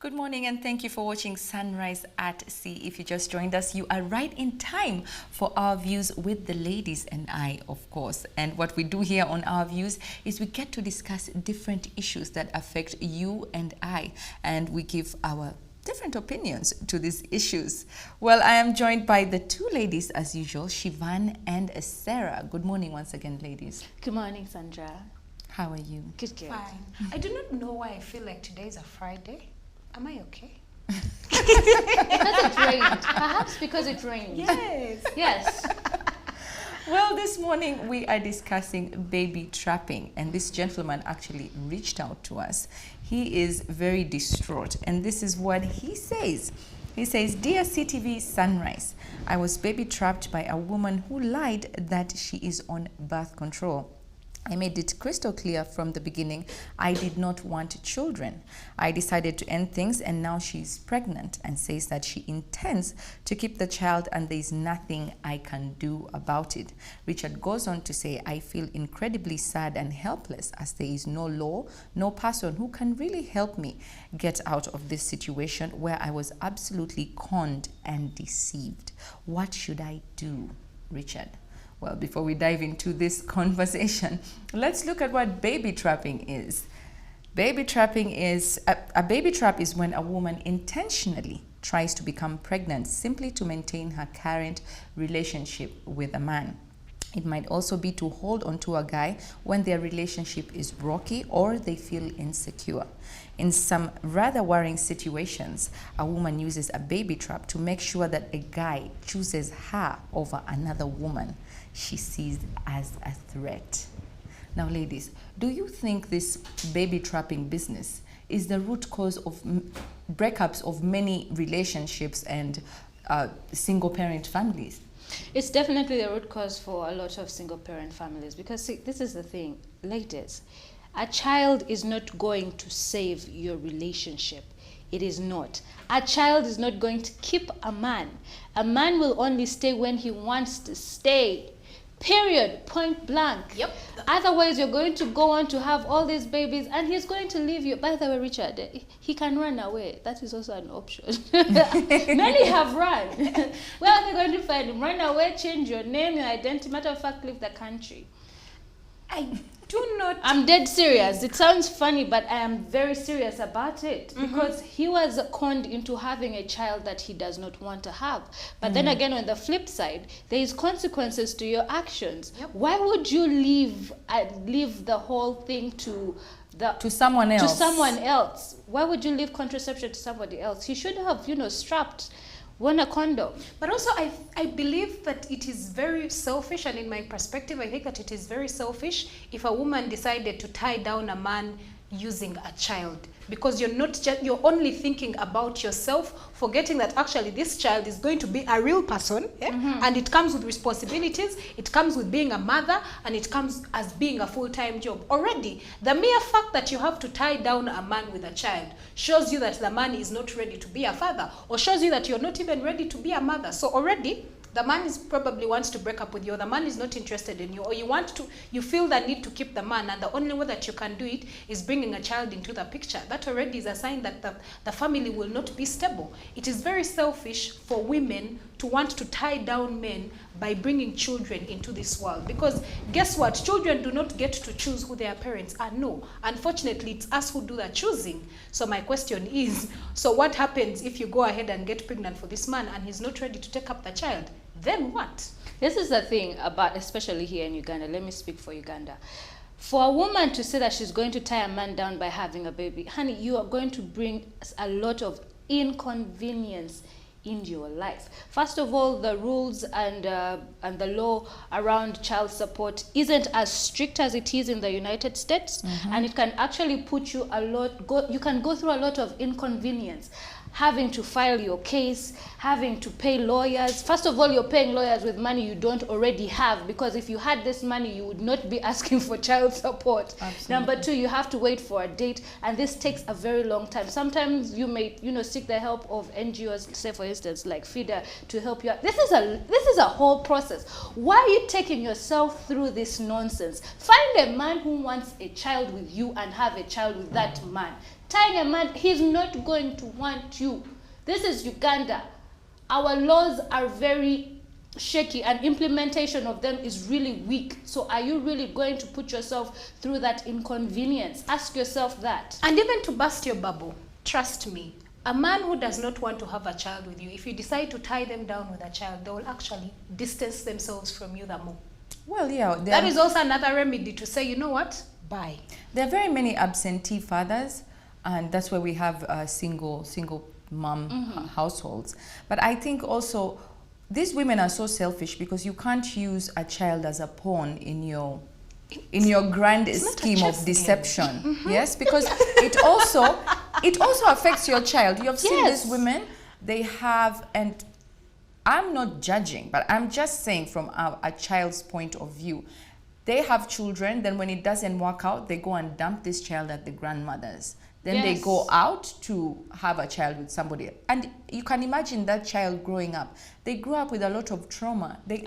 Good morning and thank you for watching Sunrise at Sea. If you just joined us, you are right in time for Our Views with the ladies and I, of course. And what we do here on Our Views is we get to discuss different issues that affect you and I, and we give our different opinions to these issues. Well, I am joined by the two ladies as usual, Shivan and Sarah. Good morning once again, ladies. Good morning, Sandra. How are you? Good. Fine. I do not know why I feel like today is a Friday. Am I okay? Because it rained. Perhaps because it rained. Yes. Yes. Well, this morning we are discussing baby trapping, and this gentleman actually reached out to us. He is very distraught, and this is what he says. He says, "Dear CTV Sunrise, I was baby trapped by a woman who lied that she is on birth control. I made it crystal clear from the beginning I did not want children. I decided to end things, and now she's pregnant and says that she intends to keep the child and there's nothing I can do about it." Richard goes on to say, "I feel incredibly sad and helpless as there is no law, no person who can really help me get out of this situation where I was absolutely conned and deceived. What should I do, Richard?" Well, before we dive into this conversation, let's look at what baby trapping is. Baby trapping is a baby trap is when a woman intentionally tries to become pregnant simply to maintain her current relationship with a man. It might also be to hold onto a guy when their relationship is rocky or they feel insecure. In some rather worrying situations, a woman uses a baby trap to make sure that a guy chooses her over another woman she sees as a threat. Now, ladies, do you think this baby trapping business is the root cause of breakups of many relationships and single parent families? It's definitely the root cause for a lot of single parent families because, see, this is the thing, ladies. A child is not going to save your relationship. It is not. A child is not going to keep a man. A man will only stay when he wants to stay. Period. Point blank. Yep. Otherwise, you're going to go on to have all these babies and he's going to leave you. By the way, Richard, he can run away. That is also an option. Many have run. Where are they going to find him? Run away, change your name, your identity. Matter of fact, leave the country. I do not. I'm dead serious. It sounds funny, but I am very serious about it because he was conned into having a child that he does not want to have. But then again, on the flip side, there is consequences to your actions. Yep. Why would you leave the whole thing to someone else? To someone else. Why would you leave contraception to somebody else? He should have, strapped. Worn a condom. But also, I believe that it is very selfish, and in my perspective, I think that it is very selfish if a woman decided to tie down a man using a child, because you're only thinking about yourself, forgetting that actually this child is going to be a real person, and it comes with responsibilities, it comes with being a mother, and it comes as being a full-time job. Already, the mere fact that you have to tie down a man with a child shows you that the man is not ready to be a father, or shows you that you're not even ready to be a mother. So already, the man probably wants to break up with you, or the man is not interested in you, or you feel the need to keep the man, and the only way that you can do it is bringing a child into the picture. That already is a sign that the family will not be stable. It is very selfish for women to want to tie down men by bringing children into this world, because guess what? Children do not get to choose who their parents are. No, unfortunately, it's us who do the choosing. So my question is, so what happens if you go ahead and get pregnant for this man and he's not ready to take up the child? Then what? This is the thing about, especially here in Uganda. Let me speak for Uganda. For a woman to say that she's going to tie a man down by having a baby, honey, you are going to bring a lot of inconvenience into your life. First of all, the rules and the law around child support isn't as strict as it is in the United States, and it can actually put you you can go through a lot of inconvenience. Having to file your case, having to pay lawyers. First of all, you're paying lawyers with money you don't already have, because if you had this money, you would not be asking for child support. Absolutely. Number two, you have to wait for a date, and this takes a very long time. Sometimes you may, seek the help of NGOs, say for instance, like FIDA, to help you out. This is a whole process. Why are you taking yourself through this nonsense? Find a man who wants a child with you and have a child with that man. Tying a man, he's not going to want you. This is Uganda. Our laws are very shaky and implementation of them is really weak. So are you really going to put yourself through that inconvenience? Ask yourself that. And even to burst your bubble, trust me, a man who does not want to have a child with you, if you decide to tie them down with a child, they will actually distance themselves from you the more. Well, yeah. That is also another remedy to say, you know what? Bye. There are very many absentee fathers, and that's why we have single mom households. But I think also these women are so selfish because you can't use a child as a pawn in your grand scheme of deception. Yes, because it also affects your child. You have seen these women, they have, and I'm not judging, but I'm just saying from a child's point of view. They have children, then when it doesn't work out, they go and dump this child at the grandmother's. Then they go out to have a child with somebody. And you can imagine that child growing up. They grow up with a lot of trauma. They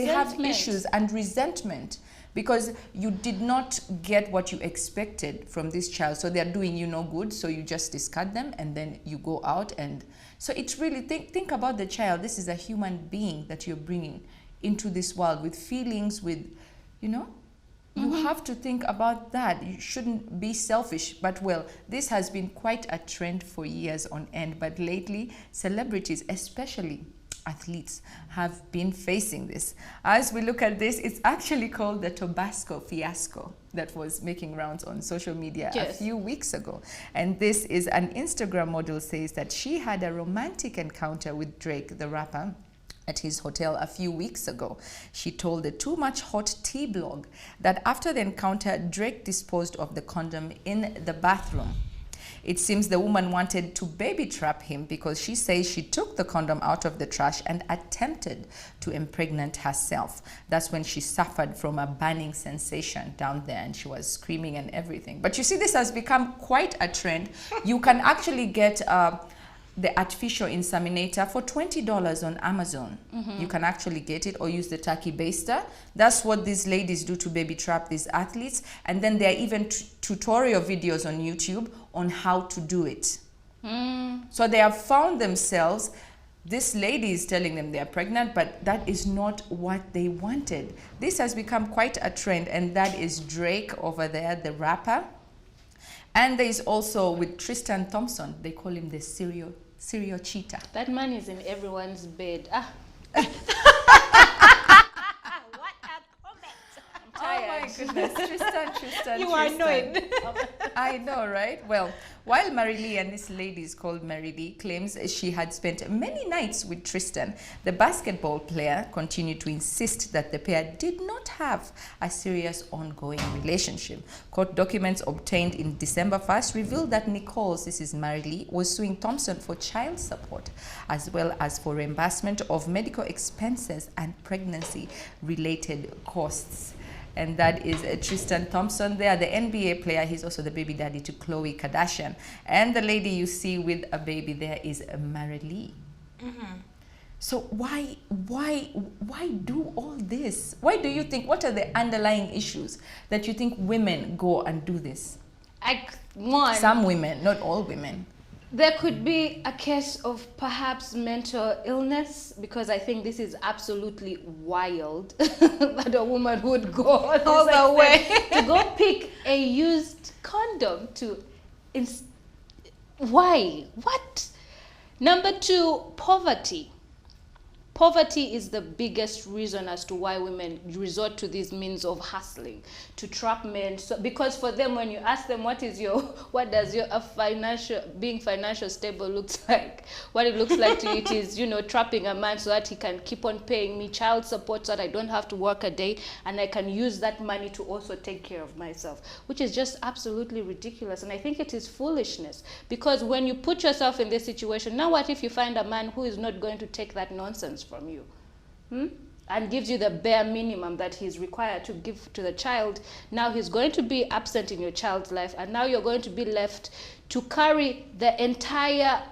have issues and resentment because you did not get what you expected from this child. So they're doing you no good. So you just discard them and then you go out. And so it's really, think about the child. This is a human being that you're bringing into this world with feelings, with, you know. You have to think about that. You shouldn't be selfish. But well, this has been quite a trend for years on end. But lately, celebrities, especially athletes, have been facing this. As we look at this, it's actually called the Tobasco Fiasco that was making rounds on social media a few weeks ago. And this is an Instagram model says that she had a romantic encounter with Drake, the rapper, at his hotel a few weeks ago. She told the Too Much Hot Tea blog that after the encounter, Drake disposed of the condom in the bathroom. It seems the woman wanted to baby trap him because she says she took the condom out of the trash and attempted to impregnate herself. That's when she suffered from a burning sensation down there and she was screaming and everything. But you see, this has become quite a trend. You can actually get the artificial inseminator for $20 on Amazon. You can actually get it or use the turkey baster. That's what these ladies do to baby trap these athletes. And then there are even tutorial videos on YouTube on how to do it. So they have found themselves, this lady is telling them they are pregnant, but that is not what they wanted. This has become quite a trend, and that is Drake over there, the rapper. And there is also with Tristan Thompson, they call him the serial cheater. That man is in everyone's bed. What a comment. I'm tired. Oh my goodness, Tristan. You are annoyed. I know, right? Well, while Mary Lee, and this lady is called Mary Lee, claims she had spent many nights with Tristan, the basketball player continued to insist that the pair did not have a serious ongoing relationship. Court documents obtained in December 1st revealed that Nichols, this is Mary Lee, was suing Thompson for child support as well as for reimbursement of medical expenses and pregnancy-related costs. And that is Tristan Thompson there, the NBA player. He's also the baby daddy to Khloe Kardashian. And the lady you see with a baby there is Mary Lee. So why do all this? Why do you think, what are the underlying issues that you think women go and do this? Some women, not all women. There could be a case of perhaps mental illness, because I think this is absolutely wild that a woman would go all the way to go pick a used condom to... Why? What? Number two, poverty. Poverty is the biggest reason as to why women resort to these means of hustling to trap men. So, because for them, when you ask them what does your being financial stable looks like, what it looks like to you, it is, trapping a man so that he can keep on paying me child support so that I don't have to work a day and I can use that money to also take care of myself, which is just absolutely ridiculous. And I think it is foolishness, because when you put yourself in this situation, now what if you find a man who is not going to take that nonsense from you and gives you the bare minimum that he's required to give to the child? Now he's going to be absent in your child's life, and now you're going to be left to carry the entire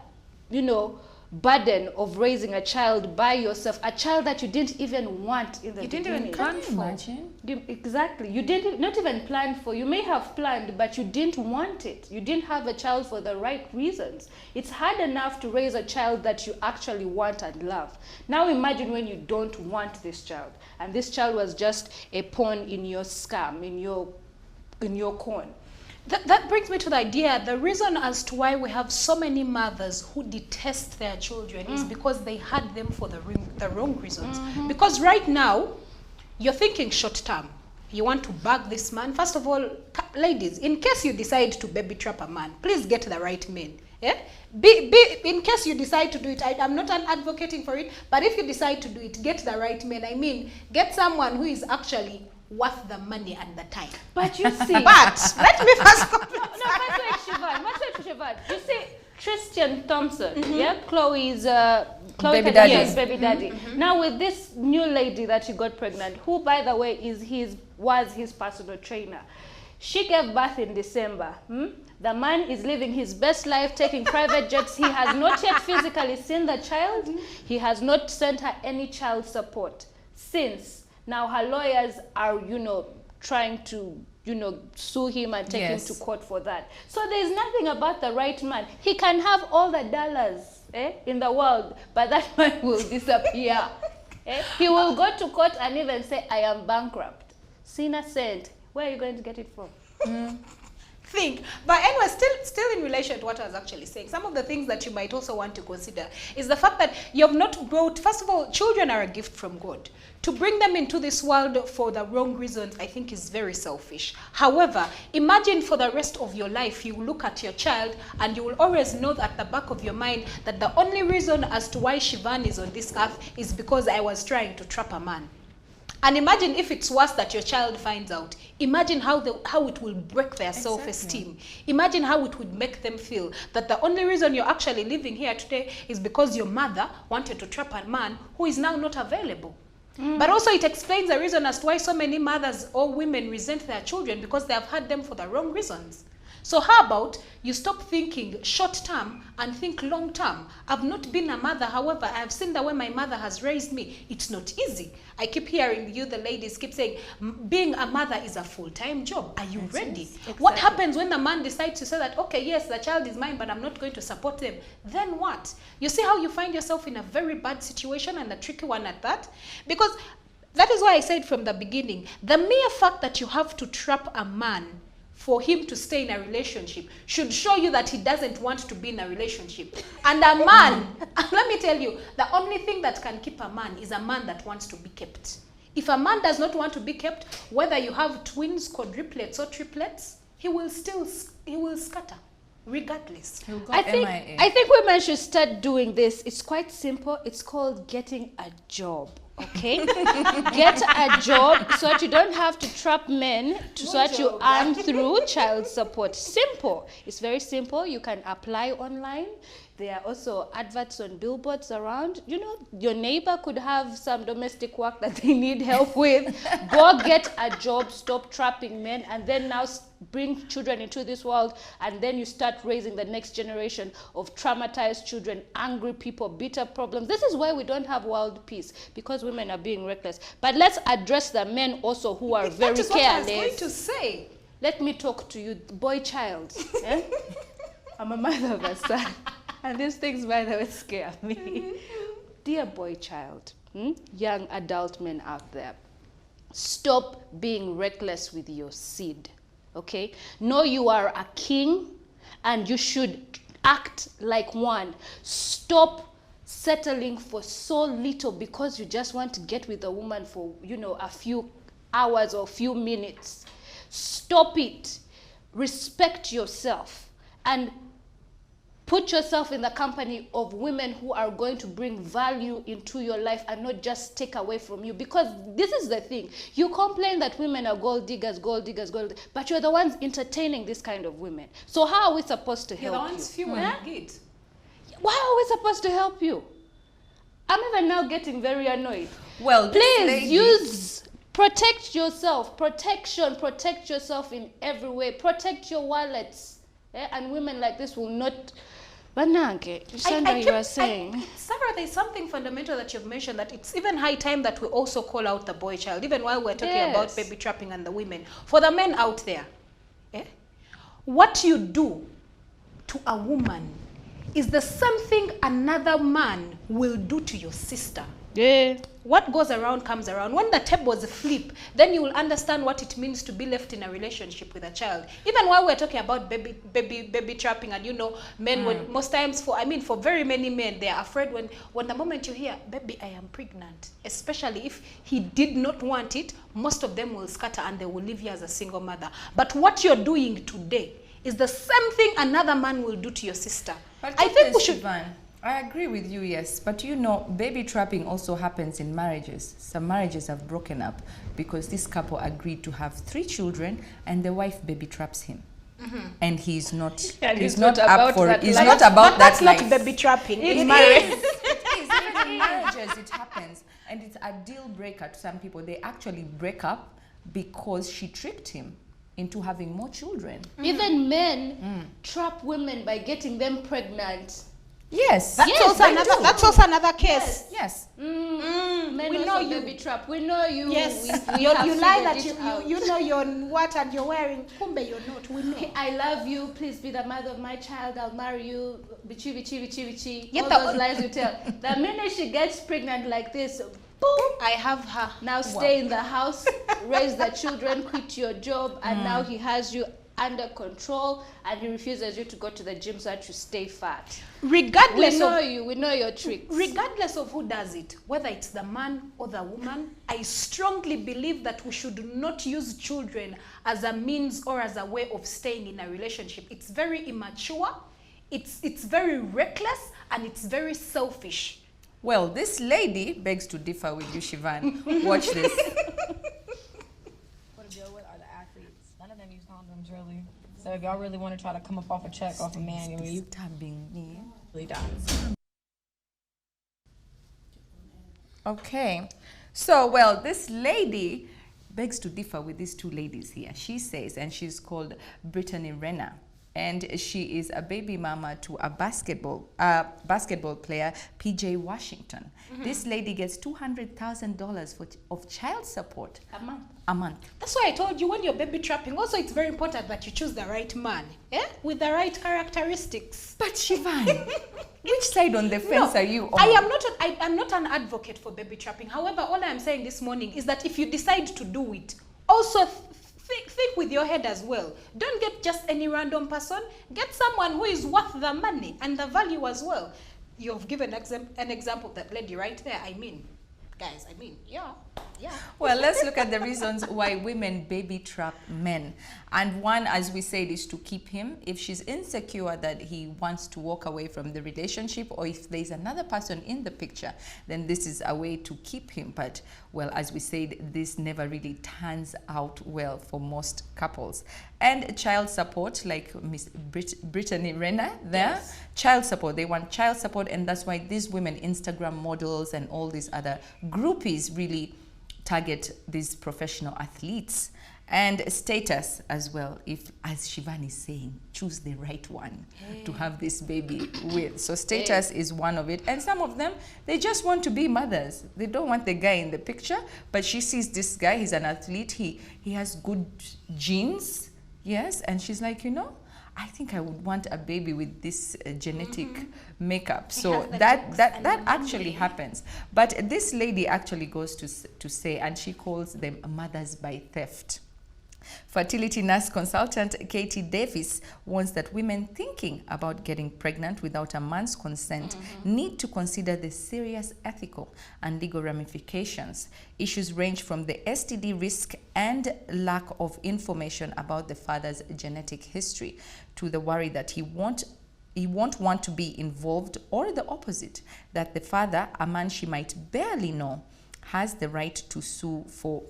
burden of raising a child by yourself, a child that you didn't even want in the You didn't beginning. even plan Can you for. imagine? Exactly. You didn't, not even plan for. You may have planned, but you didn't want it. You didn't have a child for the right reasons. It's hard enough to raise a child that you actually want and love. Now imagine when you don't want this child, and this child was just a pawn in your scam, in your corn. That brings me to the idea, the reason as to why we have so many mothers who detest their children is because they had them for the wrong reasons. Because right now, you're thinking short term. You want to bag this man. First of all, ladies, in case you decide to baby trap a man, please get the right man. Yeah? In case you decide to do it, I'm not advocating for it, but if you decide to do it, get the right man. I mean, get someone who is actually worth the money and the time. But you see, But let me first Siobhan. You see, Tristan Thompson, yeah, Chloe's Baby daddy. Yes, baby daddy. Now with this new lady that she got pregnant, who by the way was his personal trainer. She gave birth in December. The man is living his best life, taking private jets. He has not yet physically seen the child. He has not sent her any child support since. Now her lawyers are, trying to, sue him and take him to court for that. So there's nothing about the right man. He can have all the dollars in the world, but that man will disappear. He will go to court and even say, I am bankrupt. Sina said, where are you going to get it from? Think. But anyway, still in relation to what I was actually saying, some of the things that you might also want to consider is the fact that you have not brought, first of all, children are a gift from God. To bring them into this world for the wrong reasons, I think is very selfish. However, imagine for the rest of your life, you look at your child and you will always know at the back of your mind that the only reason as to why Siobhan is on this earth is because I was trying to trap a man. And imagine if it's worse that your child finds out. Imagine how it will break their self-esteem. Imagine how it would make them feel that the only reason you're actually living here today is because your mother wanted to trap a man who is now not available. But also it explains the reason as to why so many mothers or women resent their children, because they have had them for the wrong reasons. So how about you stop thinking short term and think long term? I've not been a mother, however, I have seen the way my mother has raised me. It's not easy. I keep hearing you, the ladies, keep saying, being a mother is a full-time job. Are you ready? Exactly. What happens when the man decides to say that, okay, yes, the child is mine, but I'm not going to support them? Then what? You see how you find yourself in a very bad situation, and a tricky one at that? Because that is why I said from the beginning, the mere fact that you have to trap a man for him to stay in a relationship should show you that he doesn't want to be in a relationship. And a man, let me tell you, the only thing that can keep a man is a man that wants to be kept. If a man does not want to be kept, whether you have twins, quadruplets, or triplets, he will scatter, regardless. I think women should start doing this. It's quite simple. It's called getting a job. Okay, get a job so that you don't have to trap men, so that you earn through child support. Simple. It's very simple. You can apply online. There are also adverts on billboards around. Your neighbor could have some domestic work that they need help with. Go get a job, stop trapping men, and then now bring children into this world, and then you start raising the next generation of traumatized children, angry people, bitter problems. This is why we don't have world peace, because women are being reckless. But let's address the men also who are very careless. What I was going to say. Let me talk to you, boy child. I'm a mother of a son. And these things, by the way, scare me. Dear boy child, young adult men out there, stop being reckless with your seed, okay? Know you are a king and you should act like one. Stop settling for so little because you just want to get with a woman for, a few hours or few minutes. Stop it. Respect yourself and put yourself in the company of women who are going to bring value into your life and not just take away from you. Because this is the thing. You complain that women are gold diggers, but you're the ones entertaining this kind of women. So how are we supposed to help you? You're the ones fueling it. Why are we supposed to help you? I'm even now getting very annoyed. Well, please protect yourself. Protect yourself in every way. Protect your wallets. And women like this will not Bananke, Sandra, you are saying. Sarah, there's something fundamental that you've mentioned, that it's even high time that we also call out the boy child, even while we're talking about baby trapping and the women. For the men out there, what you do to a woman is the same thing another man will do to your sister. Yeah. What goes around comes around. When the tables flip, then you will understand what it means to be left in a relationship with a child. Even while we're talking about baby trapping, and men, when most times for very many men, they are afraid when the moment you hear, baby, I am pregnant, especially if he did not want it, most of them will scatter and they will leave you as a single mother. But what you're doing today is the same thing another man will do to your sister. But I think we should... Ivan, I agree with you, yes. But baby trapping also happens in marriages. Some marriages have broken up because this couple agreed to have 3 children and the wife baby traps him. And he's not up for it. He's not about that life. That's not baby trapping. It is. Even in marriages it happens. And it's a deal breaker to some people. They actually break up because she tricked him into having more children. Even men trap women by getting them pregnant. Yes. That's also another case. Yes. Men We also know you. baby trap. We know you. Yes. We You have lie that figured it out. you know you're what and you're wearing. Kumbe, you're not. We know. I love you. Please be the mother of my child. I'll marry you. Bichi, bichi, bichi, bichi. Yeah, All those lies you tell. The minute she gets pregnant like this, boom. I have her. Now stay in the house, raise the children, quit your job, and now he has you under control, and he refuses you to go to the gym so that you stay fat. Regardless we know your tricks. Regardless of who does it, whether it's the man or the woman, I strongly believe that we should not use children as a means or as a way of staying in a relationship. It's very immature, it's very reckless, and it's very selfish. Well, this lady begs to differ with you, Shivan. Watch this. What to deal with are the athletes. None of them use condoms, really. So if y'all really want to try to come up off a check off a man, you Stabbing me. really die. Okay. So, well, this lady begs to differ with these 2 ladies here. She says, and she's called Brittany Renner, and she is a baby mama to a basketball player, PJ Washington. This lady gets $200,000 of child support a month. That's why I told you, when you're baby trapping, also it's very important that you choose the right man, with the right characteristics. But Shivan, which side on the fence are you on? I'm not an advocate for baby trapping. However, all I'm saying this morning is that if you decide to do it, also think with your head as well. Don't get just any random person. Get someone who is worth the money and the value as well. You've given an example of that lady right there. Guys, yeah. Well, let's look at the reasons why women baby trap men. And one, as we said, is to keep him. If she's insecure that he wants to walk away from the relationship, or if there's another person in the picture, then this is a way to keep him. But, well, as we said, this never really turns out well for most couples. And child support, like Miss Brittany Renner there. Yes. Child support, they want child support, and that's why these women, Instagram models and all these other groupies, really target these professional athletes. And status as well, if, as Shivan is saying, choose the right one to have this baby with. So status is one of it. And some of them, they just want to be mothers. They don't want the guy in the picture, but she sees this guy, he's an athlete, he has good genes, yes, and she's like, I think I would want a baby with this genetic makeup. So that actually happens. But this lady actually goes to say, and she calls them mothers by theft. Fertility nurse consultant Katie Davis warns that women thinking about getting pregnant without a man's consent need to consider the serious ethical and legal ramifications. Issues range from the STD risk and lack of information about the father's genetic history to the worry that he won't want to be involved, or the opposite, that the father, a man she might barely know, has the right to sue for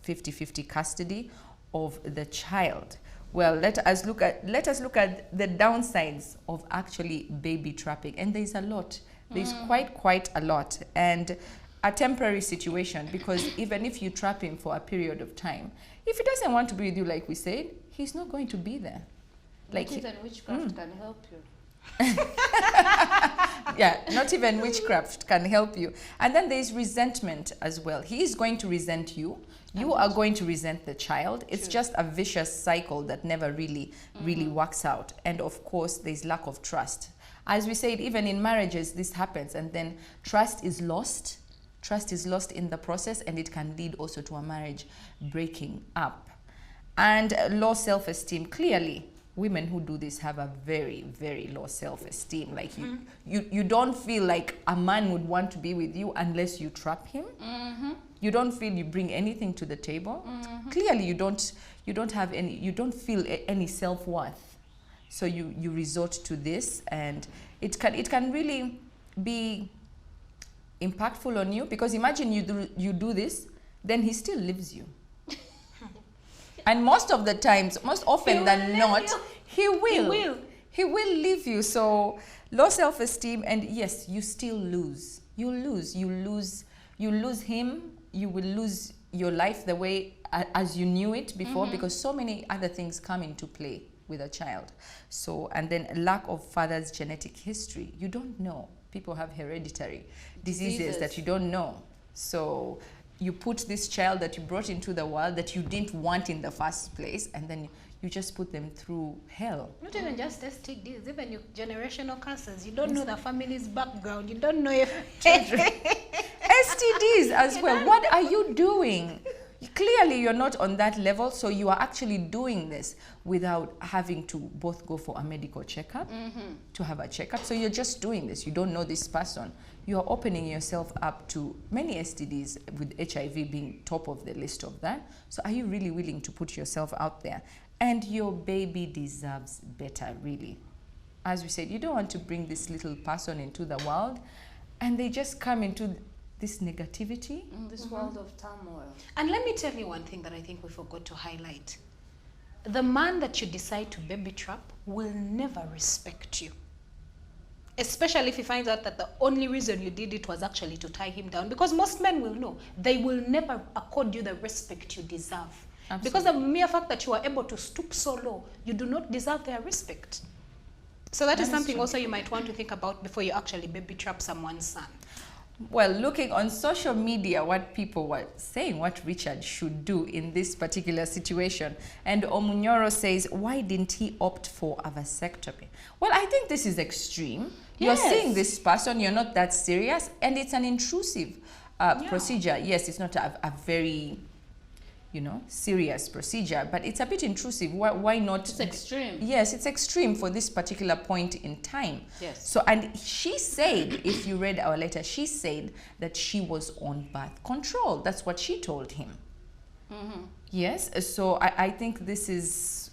50-50 custody of the child. Well, let us look at the downsides of actually baby trapping, and there's a lot. There's quite a lot, and a temporary situation, because even if you trap him for a period of time, if he doesn't want to be with you, like we said, he's not going to be there. Like even witchcraft can help you. Yeah, not even witchcraft can help you. And then there's resentment as well. He is going to resent you. You are going to resent the child. It's just a vicious cycle that never really works out. And of course, there's lack of trust. As we said, even in marriages, this happens. And then trust is lost. Trust is lost in the process, and it can lead also to a marriage breaking up. And low self-esteem. Clearly, women who do this have a very, very low self-esteem. Like you don't feel like a man would want to be with you unless you trap him. You don't feel you bring anything to the table. Clearly, you don't have any. You don't feel any self-worth. So you resort to this, and it can really be impactful on you, because imagine you do this, then he still leaves you. And most of the times, most often than not, he will leave you. So low self-esteem, and yes, you still lose. You lose him. You will lose your life the way as you knew it before, because so many other things come into play with a child. So, and then lack of father's genetic history. You don't know. People have hereditary diseases that you don't know. So you put this child that you brought into the world that you didn't want in the first place, and then you just put them through hell. Not even just STDs, even your generational cancers. You don't know the family's background. You don't know if STDs as well. What are you doing? Clearly, you're not on that level, so you are actually doing this without having to both go for a medical checkup, to have a checkup. So you're just doing this. You don't know this person. You are opening yourself up to many STDs, with HIV being top of the list of that. So are you really willing to put yourself out there? And your baby deserves better, really. As we said, you don't want to bring this little person into the world, and they just come into this negativity. In this world of turmoil. And let me tell you one thing that I think we forgot to highlight. The man that you decide to baby trap will never respect you. Especially if he finds out that the only reason you did it was actually to tie him down. Because most men will know. They will never accord you the respect you deserve. Absolutely. Because the mere fact that you are able to stoop so low, you do not deserve their respect. So that is something also you might want to think about before you actually baby trap someone's son. Well, looking on social media, what people were saying, what Richard should do in this particular situation. And Omunyoro says, why didn't he opt for a vasectomy? Well, I think this is extreme. Yes. You're seeing this person, you're not that serious, and it's an intrusive procedure. Yes, it's not a very, serious procedure, but it's a bit intrusive. Why not? It's extreme. Yes, it's extreme for this particular point in time. Yes. So, and she said, if you read our letter, she said that she was on birth control. That's what she told him. Yes. So I think this is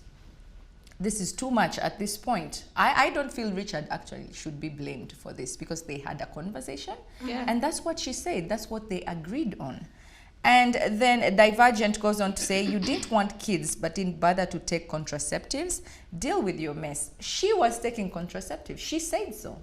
too much at this point. I don't feel Richard actually should be blamed for this, because they had a conversation. Yeah. And that's what she said. That's what they agreed on. And then Divergent goes on to say, you didn't want kids, but didn't bother to take contraceptives. Deal with your mess. She was taking contraceptives. She said so.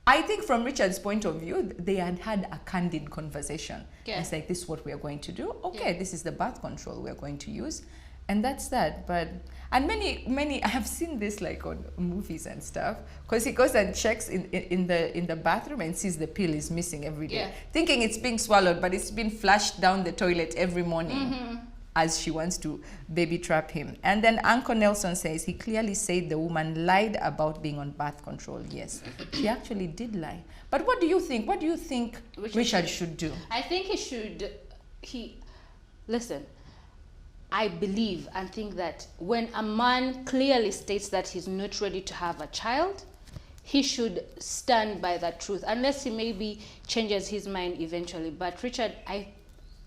I think from Richard's point of view, they had had a candid conversation. Yeah. It's like, this is what we are going to do. Okay, this is the birth control we are going to use. And that's that. But, and many, I have seen this like on movies and stuff, because he goes and checks in the bathroom and sees the pill is missing every day, thinking it's being swallowed, but it's been flushed down the toilet every morning as she wants to baby trap him. And then Uncle Nelson says he clearly said the woman lied about being on birth control. Yes, she actually did lie. But what do you think? What do you think Richard should do? I think listen, I believe and think that when a man clearly states that he's not ready to have a child, he should stand by that truth, unless he maybe changes his mind eventually. But Richard, I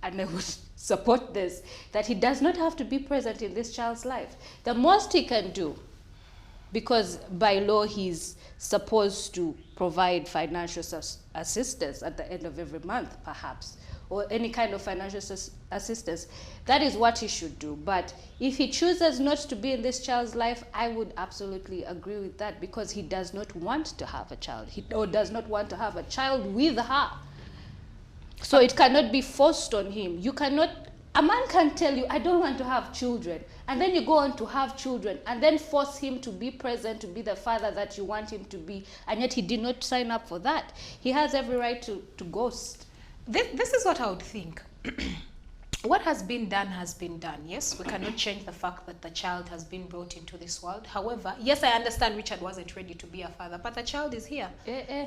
would support this, that he does not have to be present in this child's life. The most he can do, because by law he's supposed to provide financial assistance at the end of every month, perhaps, or any kind of financial assistance, that is what he should do. But if he chooses not to be in this child's life, I would absolutely agree with that, because he does not want to have a child, or does not want to have a child with her. So it cannot be forced on him. You cannot A man can tell you, I don't want to have children, and then you go on to have children, and then force him to be present, to be the father that you want him to be, and yet he did not sign up for that. He has every right to ghost. This is what I would think. What has been done has been done. Yes, we cannot change the fact that the child has been brought into this world. However, yes, I understand Richard wasn't ready to be a father, but the child is here.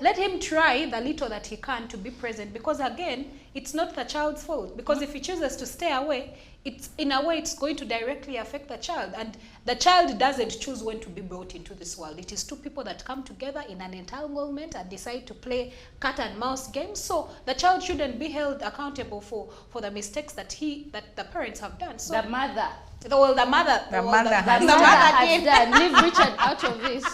Let him try the little that he can to be present, because again, it's not the child's fault. Because if he chooses to stay away, it's in a way it's going to directly affect the child, and the child doesn't choose when to be brought into this world. It is two people that come together in an entanglement and decide to play cat and mouse games. So the child shouldn't be held accountable for the mistakes that the parents have done. So The mother. the mother The mother has has done. Leave Richard out of this.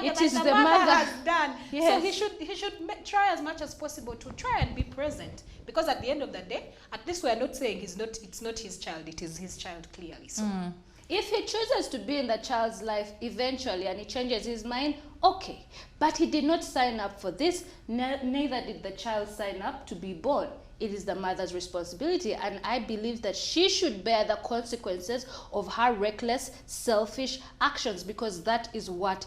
It is the mother has done. Yes. So he should try as much as possible to try and be present, because at the end of the day, at least we are not saying it's not his child. It is his child, clearly. So If he chooses to be in the child's life eventually and he changes his mind, okay. But he did not sign up for this, neither did the child sign up to be born. It is the mother's responsibility, and I believe that she should bear the consequences of her reckless, selfish actions, because that is what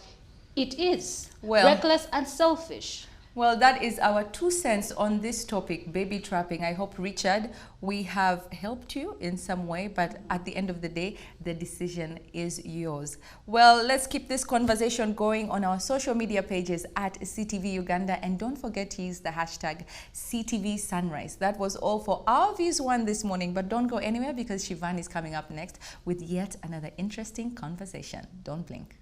it is. Well, reckless and selfish. Well, that is our 2 cents on this topic, baby trapping. I hope, Richard, we have helped you in some way, but at the end of the day, the decision is yours. Well, let's keep this conversation going on our social media pages at CTV Uganda, and don't forget to use the hashtag CTV Sunrise. That was all for our Views One this morning, but don't go anywhere, because Shivan is coming up next with yet another interesting conversation. Don't blink.